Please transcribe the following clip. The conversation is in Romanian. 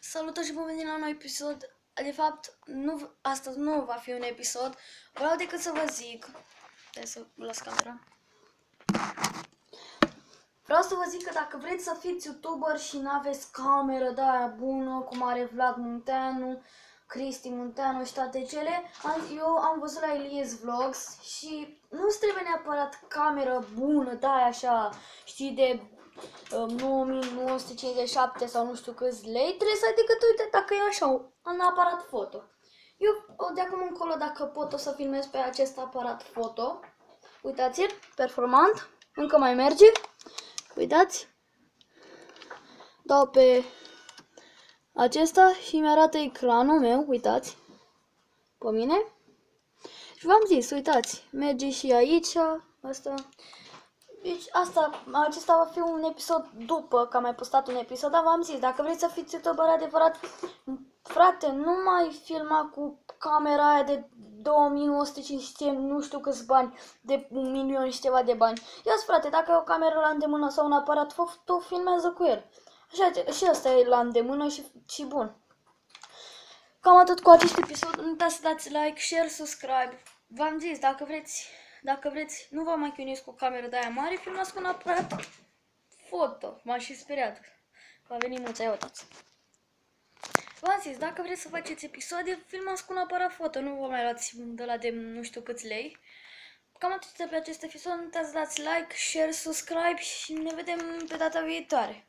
Salutări și bun venit la un nou episod. De fapt, astăzi nu va fi un episod. Vreau decât să vă zic. Hai să las camera. Vreau să vă zic că dacă vreți să fiți youtuber și n-aveți cameră de aia bună, cum are Vlad Munteanu, Cristi Munteanu și toate cele, eu am văzut la Elias Vlogs și nu-ți trebuie neapărat cameră bună de aia așa, știi, de 9957 sau nu știu câți lei, trebuie să ai decât, uite, dacă e așa, un aparat foto. Eu de acum încolo, dacă pot, o să filmez pe acest aparat foto. Uitați-l, performant, încă mai merge. Uitați. Dau pe acesta și mi-arată ecranul meu, uitați, pe mine. Și v-am zis, uitați, merge și aici, asta. Deci acesta va fi un episod după că am mai postat un episod, dar v-am zis, dacă vreți să fiți youtuber adevărat, frate, nu mai filma cu camera aia de 2500, nu știu câți bani, de 1.000.000 și ceva de bani. Ia-ți, frate, dacă ai o cameră la îndemână sau un aparat, tu filmează cu el. Așa, și asta e la îndemână și bun. Cam atât cu acest episod, nu uitați să dați like, share, subscribe. V-am zis, dacă vreți, nu vă mai chinuiți cu o cameră de aia mare, filmați cu un aparat foto. M-am și speriat. Va veni nuța, ia uitați. V-am zis, dacă vreți să faceți episoade, filmați cu un aparat foto, nu vă mai luați de la de nu știu câți lei. Cam atât pe acest episod, nu uitați să dați like, share, subscribe și ne vedem pe data viitoare.